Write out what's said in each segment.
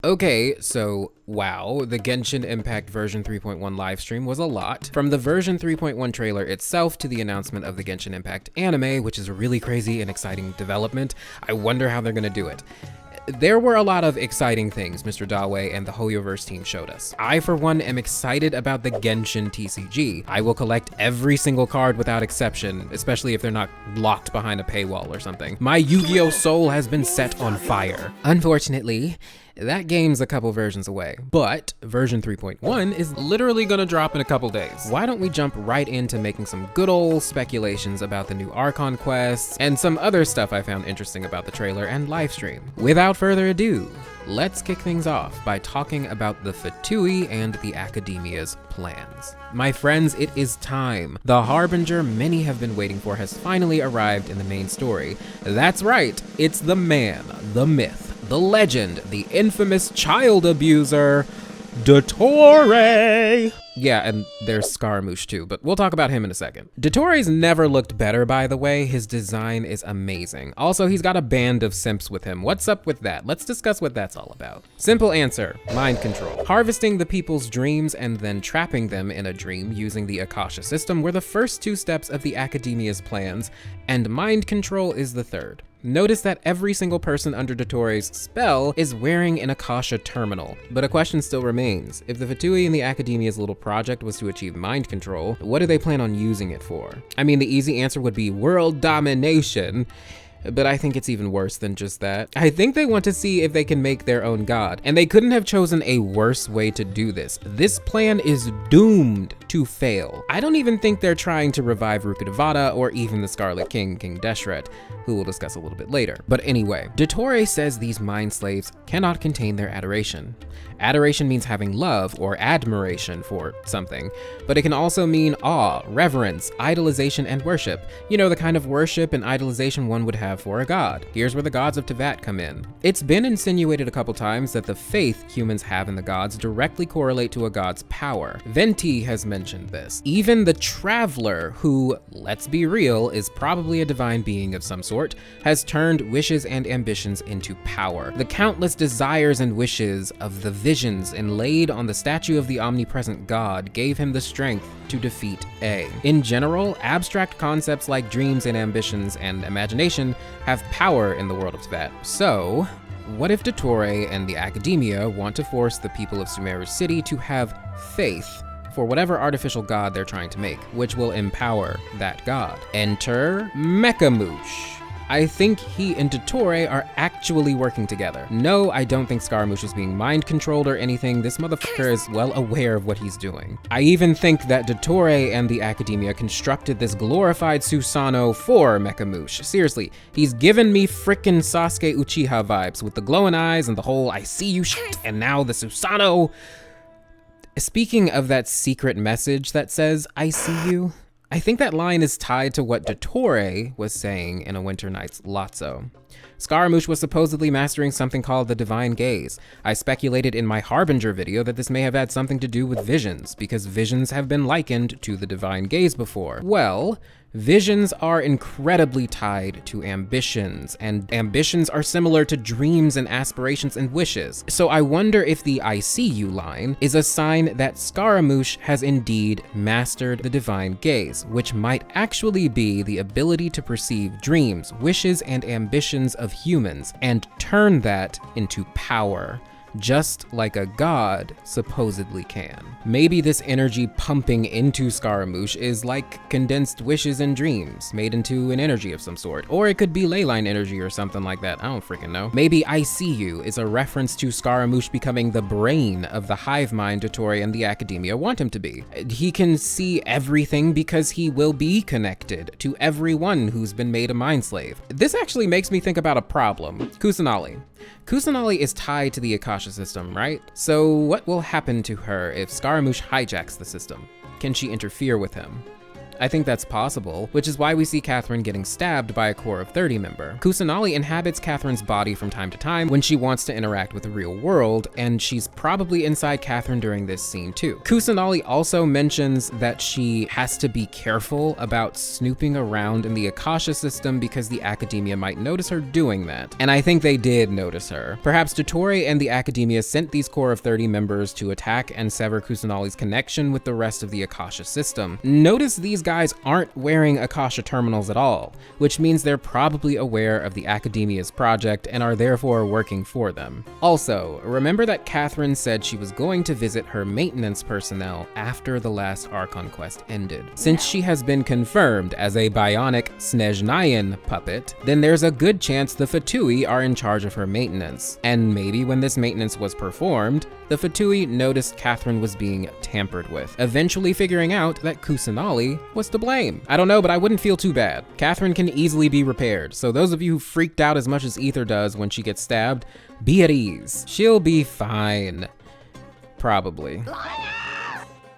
Okay, so wow, the Genshin Impact version 3.1 livestream was a lot. From the version 3.1 trailer itself to the announcement of the Genshin Impact anime, which is a really crazy and exciting development. I wonder how they're gonna do it. There were a lot of exciting things Mr. Dawe and the MIHOYOverse team showed us. I, for one, am excited about the Genshin TCG. I will collect every single card without exception, especially if they're not locked behind a paywall or something. My Yu-Gi-Oh! Soul has been set on fire. Unfortunately, that game's a couple versions away, but version 3.1 is literally gonna drop in a couple days. Why don't we jump right into making some good old speculations about the new Archon quests and some other stuff I found interesting about the trailer and livestream. Without further ado, let's kick things off by talking about the Fatui and the Akademiya's plans. My friends, it is time. The harbinger many have been waiting for has finally arrived in the main story. That's right, it's the man, the myth, the legend, the infamous child abuser, Dottore! Yeah, and there's Scaramouche too, but we'll talk about him in a second. Dottore's never looked better, by the way. His design is amazing. Also, he's got a band of simps with him. What's up with that? Let's discuss what that's all about. Simple answer, mind control. Harvesting the people's dreams and then trapping them in a dream using the Akasha system were the first two steps of the Akademiya's plans, and mind control is the third. Notice that every single person under Dottore's spell is wearing an Akasha terminal. But a question still remains. If the Fatui and the Akademiya's little project was to achieve mind control, what do they plan on using it for? I mean, the easy answer would be world domination, but I think it's even worse than just that. I think they want to see if they can make their own god, and they couldn't have chosen a worse way to do this. This plan is doomed to fail. I don't even think they're trying to revive Rukkhadevata or even the Scarlet King, King Deshret, who we'll discuss a little bit later. But anyway, Dottore says these mind slaves cannot contain their adoration. Adoration means having love or admiration for something, but it can also mean awe, reverence, idolization, and worship. You know, the kind of worship and idolization one would have for a god. Here's where the gods of Teyvat come in. It's been insinuated a couple times that the faith humans have in the gods directly correlate to a god's power. Venti has mentioned this. Even the Traveler, who, let's be real, is probably a divine being of some sort, has turned wishes and ambitions into power. The countless desires and wishes of the visions inlaid on the statue of the omnipresent god gave him the strength to defeat A. In general, abstract concepts like dreams and ambitions and imagination have power in the world of Teyvat. So, what if Dottore and the Akademiya want to force the people of Sumeru City to have faith for whatever artificial god they're trying to make, which will empower that god? Enter Mechamush. I think he and Dottore are actually working together. No, I don't think Scaramouche is being mind controlled or anything. This motherfucker is well aware of what he's doing. I even think that Dottore and the Akademiya constructed this glorified Susanoo for Mechamush. Seriously, he's given me frickin' Sasuke Uchiha vibes with the glowing eyes and the whole I see you shit, and now the Susanoo. Speaking of that secret message that says, I see you, I think that line is tied to what Dottore was saying in A Winter Night's Lotso. Scaramouche was supposedly mastering something called the Divine Gaze. I speculated in my Harbinger video that this may have had something to do with visions, because visions have been likened to the Divine Gaze before. Well, visions are incredibly tied to ambitions, and ambitions are similar to dreams and aspirations and wishes. So I wonder if the I see you line is a sign that Scaramouche has indeed mastered the Divine Gaze, which might actually be the ability to perceive dreams, wishes, and ambitions of humans and turn that into power, just like a god supposedly can. Maybe this energy pumping into Scaramouche is like condensed wishes and dreams made into an energy of some sort, or it could be leyline energy or something like that. I don't freaking know. Maybe I see you is a reference to Scaramouche becoming the brain of the hive mind Dottore and the Akademiya want him to be. He can see everything because he will be connected to everyone who's been made a mind slave. This actually makes me think about a problem. Kusanali. Kusanali is tied to the Akasha system, right? So what will happen to her if Scaramouche hijacks the system? Can she interfere with him? I think that's possible, which is why we see Catherine getting stabbed by a Core of 30 member. Kusanali inhabits Catherine's body from time to time when she wants to interact with the real world, and she's probably inside Catherine during this scene too. Kusanali also mentions that she has to be careful about snooping around in the Akasha system because the Akademiya might notice her doing that. And I think they did notice her. Perhaps Dottore and the Akademiya sent these Core of 30 members to attack and sever Kusanali's connection with the rest of the Akasha system. Notice these guys aren't wearing Akasha terminals at all, which means they're probably aware of the Akademiya's project and are therefore working for them. Also, remember that Catherine said she was going to visit her maintenance personnel after the last Archon quest ended. Since she has been confirmed as a bionic Snezhnayan puppet, then there's a good chance the Fatui are in charge of her maintenance. And maybe when this maintenance was performed, the Fatui noticed Catherine was being tampered with, eventually figuring out that Kusanali was to blame. I don't know, but I wouldn't feel too bad. Catherine can easily be repaired, so those of you who freaked out as much as Ether does when she gets stabbed, be at ease. She'll be fine. Probably.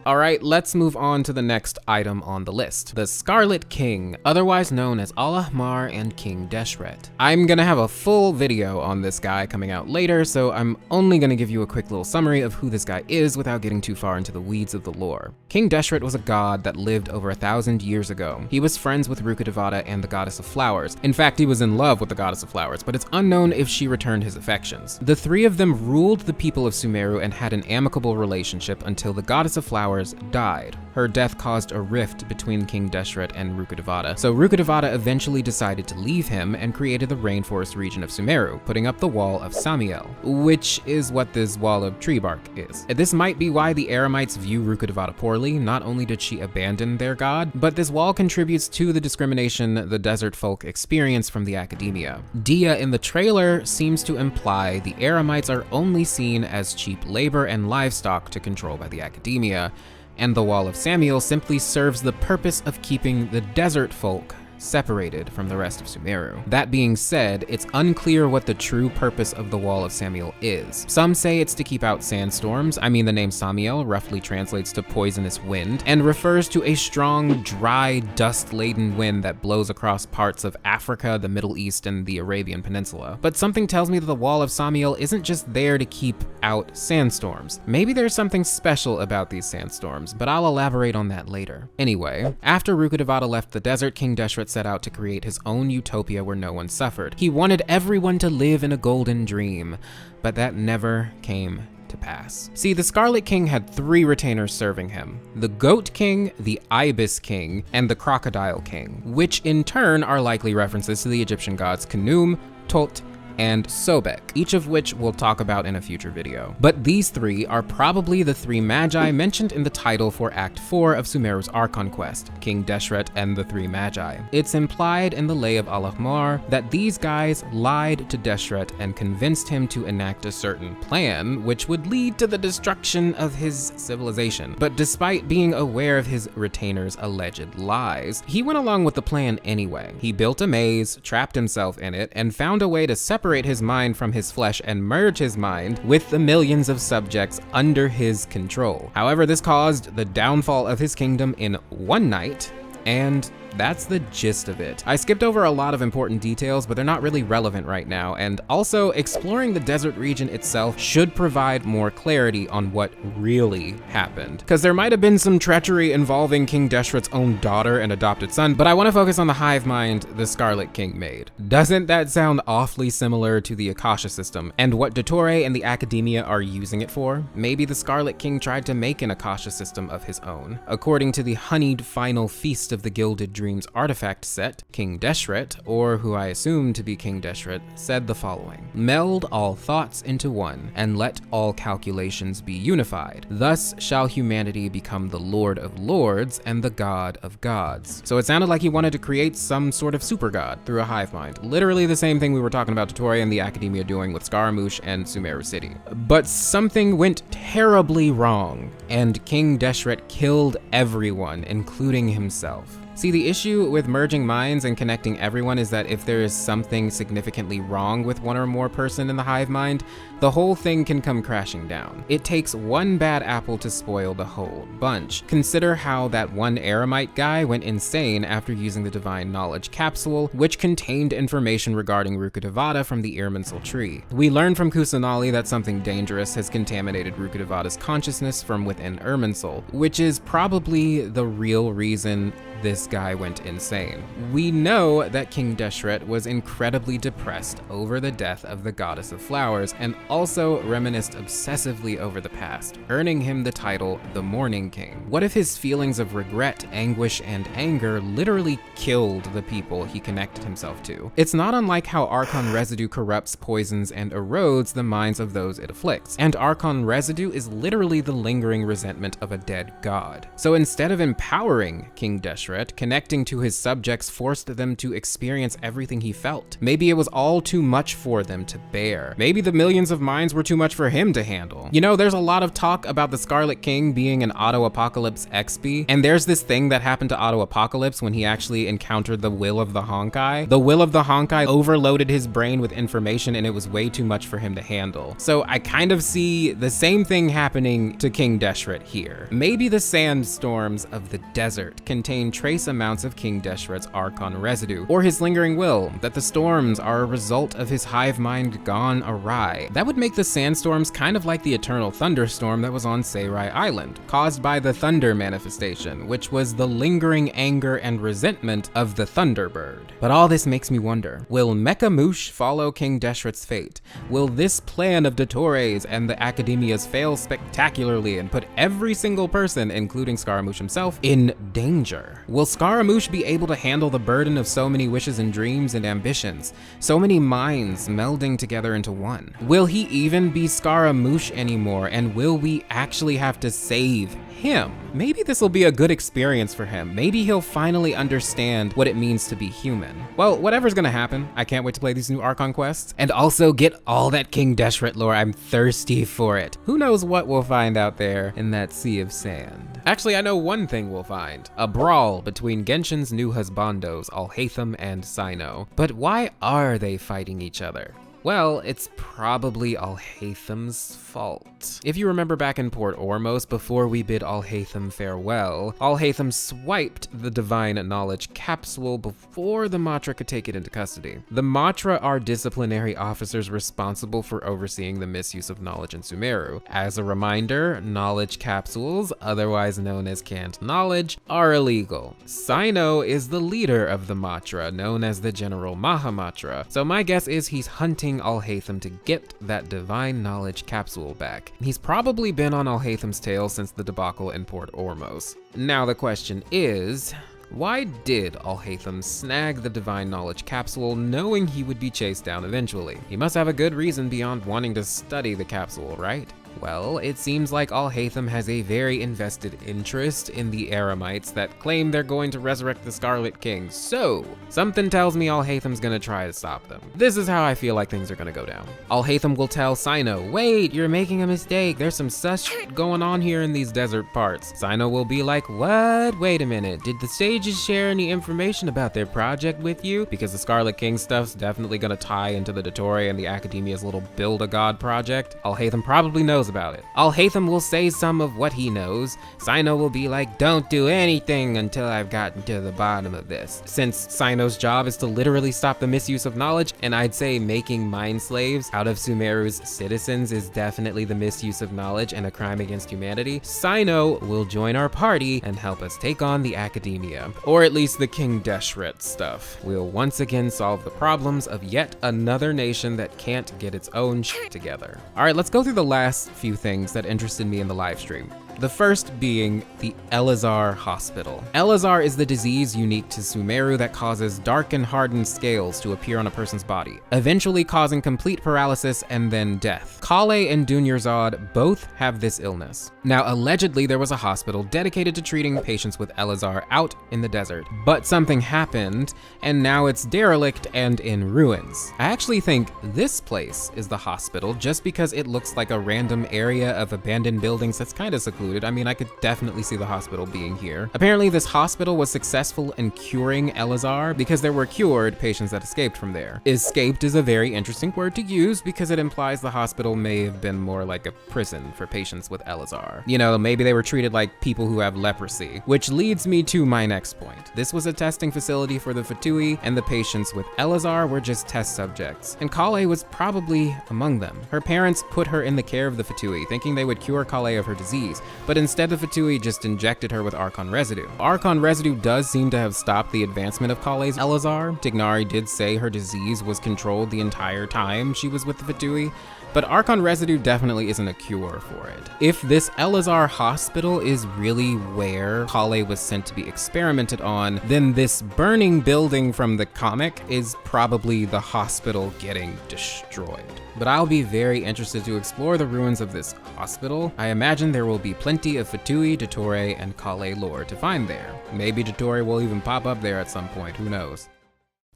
All right, let's move on to the next item on the list. The Scarlet King, otherwise known as Alhaitham and King Deshret. I'm gonna have a full video on this guy coming out later, so I'm only gonna give you a quick little summary of who this guy is without getting too far into the weeds of the lore. King Deshret was a god that lived over 1,000 years ago. He was friends with Rukkhadevata and the Goddess of Flowers. In fact, he was in love with the Goddess of Flowers, but it's unknown if she returned his affections. The three of them ruled the people of Sumeru and had an amicable relationship until the Goddess of Flowers died. Her death caused a rift between King Deshret and Rukkhadevata, so Rukkhadevata eventually decided to leave him and created the rainforest region of Sumeru, putting up the Wall of Samiel, which is what this wall of tree bark is. This might be why the Eremites view Rukkhadevata poorly. Not only did she abandon their god, but this wall contributes to the discrimination the desert folk experience from the Akademiya. Dia in the trailer seems to imply the Eremites are only seen as cheap labor and livestock to control by the Akademiya, and the Wall of Samiel simply serves the purpose of keeping the desert folk separated from the rest of Sumeru. That being said, it's unclear what the true purpose of the Wall of Samiel is. Some say it's to keep out sandstorms. I mean, the name Samiel roughly translates to poisonous wind and refers to a strong, dry, dust-laden wind that blows across parts of Africa, the Middle East, and the Arabian Peninsula. But something tells me that the Wall of Samiel isn't just there to keep out sandstorms. Maybe there's something special about these sandstorms, but I'll elaborate on that later. Anyway, after Rukkhadevata left the desert, King Deshret set out to create his own utopia where no one suffered. He wanted everyone to live in a golden dream, but that never came to pass. See, the Scarlet King had 3 retainers serving him: the Goat King, the Ibis King, and the Crocodile King, which in turn are likely references to the Egyptian gods Khnum, Tot, and Sobek, each of which we'll talk about in a future video. But these 3 are probably the 3 Magi mentioned in the title for Act 4 of Sumeru's Archon quest, King Deshret and the 3 Magi. It's implied in the Lay of Alhaitham that these guys lied to Deshret and convinced him to enact a certain plan, which would lead to the destruction of his civilization. But despite being aware of his retainer's alleged lies, he went along with the plan anyway. He built a maze, trapped himself in it, and found a way to separate his mind from his flesh and merge his mind with the millions of subjects under his control. However, this caused the downfall of his kingdom in one night, and that's the gist of it. I skipped over a lot of important details, but they're not really relevant right now, and also exploring the desert region itself should provide more clarity on what really happened. Because there might have been some treachery involving King Deshret's own daughter and adopted son, but I want to focus on the hive mind the Scarlet King made. Doesn't that sound awfully similar to the Akasha system and what Dottore and the Akademiya are using it for? Maybe the Scarlet King tried to make an Akasha system of his own. According to the honeyed final feast of the Gilded Dreams artifact set, King Deshret, or who I assume to be King Deshret, said the following: "Meld all thoughts into one, and let all calculations be unified. Thus shall humanity become the Lord of Lords and the God of Gods." So it sounded like he wanted to create some sort of super god through a hive mind. Literally the same thing we were talking about Dottore and the Akademiya doing with Scaramouche and Sumeru City. But something went terribly wrong, and King Deshret killed everyone, including himself. See, the issue with merging minds and connecting everyone is that if there is something significantly wrong with one or more person in the hive mind, the whole thing can come crashing down. It takes one bad apple to spoil the whole bunch. Consider how that one eremite guy went insane after using the Divine Knowledge Capsule, which contained information regarding Rukkhadevata from the Irminsul tree. We learned from Kusanali that something dangerous has contaminated Rukkhadevata's consciousness from within Irminsul, which is probably the real reason this guy went insane. We know that King Deshret was incredibly depressed over the death of the Goddess of Flowers and also reminisced obsessively over the past, earning him the title the Morning King. What if his feelings of regret, anguish, and anger literally killed the people he connected himself to? It's not unlike how Archon residue corrupts, poisons, and erodes the minds of those it afflicts, and Archon residue is literally the lingering resentment of a dead god. So instead of empowering King Deshret, connecting to his subjects forced them to experience everything he felt. Maybe it was all too much for them to bear. Maybe the millions of minds were too much for him to handle. You know, there's a lot of talk about the Scarlet King being an Auto-Apocalypse XP, and there's this thing that happened to Auto-Apocalypse when he actually encountered the Will of the Honkai. The Will of the Honkai overloaded his brain with information and it was way too much for him to handle. So I kind of see the same thing happening to King Deshret here. Maybe the sandstorms of the desert contain trace amounts of King Deshret's Archon residue, or his lingering will, that the storms are a result of his hive mind gone awry. That would make the sandstorms kind of like the eternal thunderstorm that was on Seirai Island, caused by the thunder manifestation, which was the lingering anger and resentment of the Thunderbird. But all this makes me wonder, will Mecha Moosh follow King Deshret's fate? Will this plan of Dottore's and the Akademiya's fail spectacularly and put every single person, including Scaramouche himself, in danger? Will Scaramouche be able to handle the burden of so many wishes and dreams and ambitions, so many minds melding together into one? Will he even be Scaramouche anymore, and will we actually have to save him? Maybe this will be a good experience for him. Maybe he'll finally understand what it means to be human. Well, whatever's gonna happen, I can't wait to play these new Archon quests and also get all that King Deshret lore. I'm thirsty for it. Who knows what we'll find out there in that sea of sand? Actually, I know one thing we'll find. A brawl between Genshin's new husbandos, Alhaitham and Cyno. But why are they fighting each other? Well, it's probably Alhaitham's fault. If you remember back in Port Ormos, before we bid Alhaitham farewell, Alhaitham swiped the Divine Knowledge Capsule before the Matra could take it into custody. The Matra are disciplinary officers responsible for overseeing the misuse of knowledge in Sumeru. As a reminder, knowledge capsules, otherwise known as canned knowledge, are illegal. Cyno is the leader of the Matra, known as the General Mahamatra, so my guess is he's hunting Alhaitham to get that Divine Knowledge Capsule back. He's probably been on Alhaitham's tail since the debacle in Port Ormos. Now the question is, why did Alhaitham snag the Divine Knowledge Capsule knowing he would be chased down eventually? He must have a good reason beyond wanting to study the capsule, right? Well, it seems like Alhaitham has a very invested interest in the Eremites that claim they're going to resurrect the Scarlet King, so something tells me Alhaitham's gonna try to stop them. This is how I feel like things are gonna go down. Alhaitham will tell Cyno, wait, you're making a mistake. There's some sus shit going on here in these desert parts. Cyno will be like, what? Wait a minute, did the sages share any information about their project with you? Because the Scarlet King stuff's definitely gonna tie into the Dottore and the Akademiya's little Build-A-God project. Alhaitham probably knows about it. Alhaitham will say some of what he knows. Cyno will be like, don't do anything until I've gotten to the bottom of this. Since Cyno's job is to literally stop the misuse of knowledge, and I'd say making mind slaves out of Sumeru's citizens is definitely the misuse of knowledge and a crime against humanity, Cyno will join our party and help us take on the Akademiya. Or at least the King Deshret stuff. We'll once again solve the problems of yet another nation that can't get its own shit together. Alright, let's go through the last few things that interested me in the live stream. The first being the Eleazar Hospital. Eleazar is the disease unique to Sumeru that causes dark and hardened scales to appear on a person's body, eventually causing complete paralysis and then death. Kale and Dunyarzad both have this illness. Now, allegedly there was a hospital dedicated to treating patients with Eleazar out in the desert, but something happened and now it's derelict and in ruins. I actually think this place is the hospital just because it looks like a random area of abandoned buildings that's kind of secluded. included. I mean, I could definitely see the hospital being here. Apparently, this hospital was successful in curing Eleazar because there were cured patients that escaped from there. Escaped is a very interesting word to use because it implies the hospital may have been more like a prison for patients with Eleazar. You know, maybe they were treated like people who have leprosy, which leads me to my next point. This was a testing facility for the Fatui, and the patients with Eleazar were just test subjects, and Kale was probably among them. Her parents put her in the care of the Fatui, thinking they would cure Kale of her disease, but instead the Fatui just injected her with Archon residue. Archon residue does seem to have stopped the advancement of Kale's Eleazar. Tignari did say her disease was controlled the entire time she was with the Fatui, but Archon residue definitely isn't a cure for it. If this Eleazar hospital is really where Kale was sent to be experimented on, then this burning building from the comic is probably the hospital getting destroyed. But I'll be very interested to explore the ruins of this hospital. I imagine there will be plenty of Fatui, Dottore, and Kale lore to find there. Maybe Dottore will even pop up there at some point, who knows?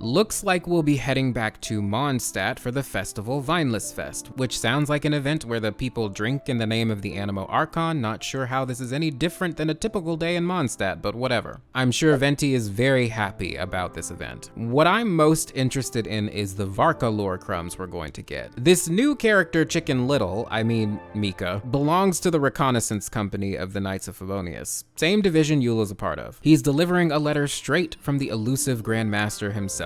Looks like we'll be heading back to Mondstadt for the festival Weinlesefest, which sounds like an event where the people drink in the name of the Animo Archon. Not sure how this is any different than a typical day in Mondstadt, but whatever. I'm sure Venti is very happy about this event. What I'm most interested in is the Varka lore crumbs we're going to get. This new character, Chicken Little, I mean Mika, belongs to the reconnaissance company of the Knights of Favonius, same division Eula's a part of. He's delivering a letter straight from the elusive Grandmaster himself.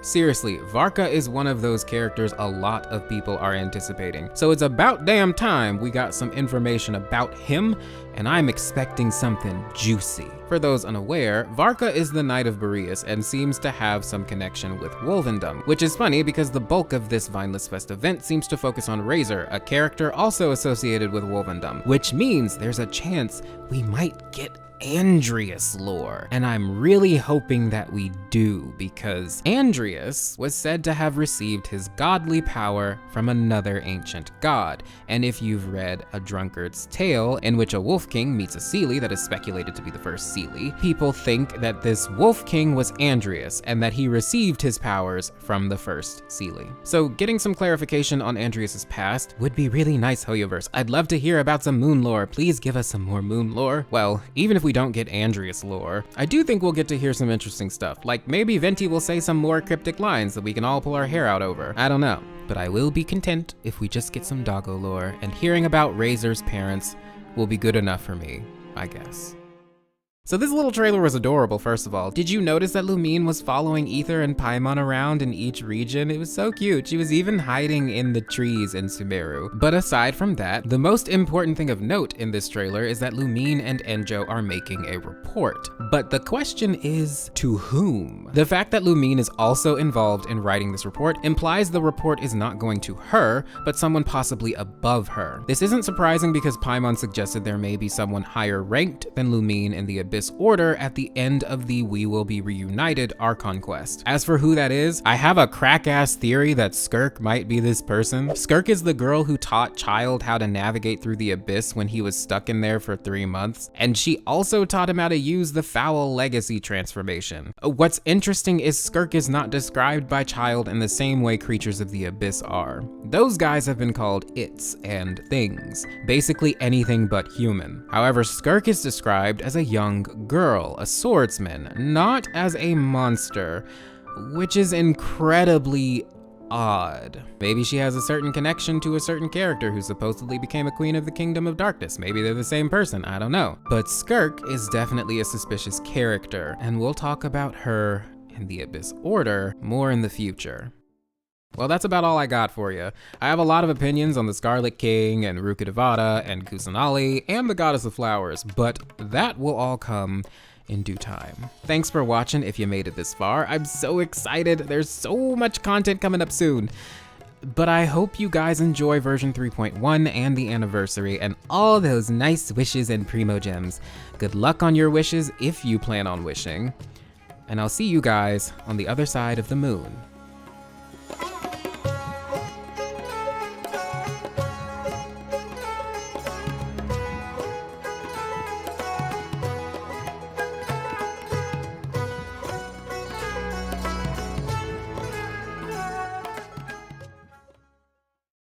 Seriously, Varka is one of those characters a lot of people are anticipating, so it's about damn time we got some information about him, and I'm expecting something juicy. For those unaware, Varka is the Knight of Boreas and seems to have some connection with Wolvendom, which is funny because the bulk of this Weinlesefest event seems to focus on Razor, a character also associated with Wolvendom, which means there's a chance we might get Andrias lore, and I'm really hoping that we do, because Andrias was said to have received his godly power from another ancient god, and if you've read A Drunkard's Tale, in which a Wolf King meets a Seelie that is speculated to be the first Seelie, people think that this Wolf King was Andrias, and that he received his powers from the first Seelie. So getting some clarification on Andrias's past would be really nice, Hoyoverse. I'd love to hear about some moon lore. Please give us some more moon lore. Well, even if we don't get Andrias lore, I do think we'll get to hear some interesting stuff. Like maybe Venti will say some more cryptic lines that we can all pull our hair out over. I don't know. But I will be content if we just get some doggo lore, and hearing about Razor's parents will be good enough for me, I guess. So this little trailer was adorable, first of all. Did you notice that Lumine was following Aether and Paimon around in each region? It was so cute. She was even hiding in the trees in Sumeru. But aside from that, the most important thing of note in this trailer is that Lumine and Enjo are making a report. But the question is, to whom? The fact that Lumine is also involved in writing this report implies the report is not going to her, but someone possibly above her. This isn't surprising because Paimon suggested there may be someone higher ranked than Lumine in the Abyss Order at the end of the We Will Be Reunited Archon quest. As for who that is, I have a crack-ass theory that Skirk might be this person. Skirk is the girl who taught Child how to navigate through the Abyss when he was stuck in there for 3 months, and she also taught him how to use the Foul Legacy transformation. What's interesting is Skirk is not described by Child in the same way creatures of the Abyss are. Those guys have been called its and things, basically anything but human. However, Skirk is described as a young girl, a swordsman, not as a monster, which is incredibly odd. Maybe she has a certain connection to a certain character who supposedly became a queen of the Kingdom of Darkness. Maybe they're the same person, I don't know. But Skirk is definitely a suspicious character, and we'll talk about her in the Abyss Order more in the future. Well, that's about all I got for you. I have a lot of opinions on the Scarlet King and Rukkhadevata and Kusanali and the Goddess of Flowers, but that will all come in due time. Thanks for watching if you made it this far. I'm so excited. There's so much content coming up soon. But I hope you guys enjoy version 3.1 and the anniversary and all those nice wishes and primo gems. Good luck on your wishes if you plan on wishing. And I'll see you guys on the other side of the moon.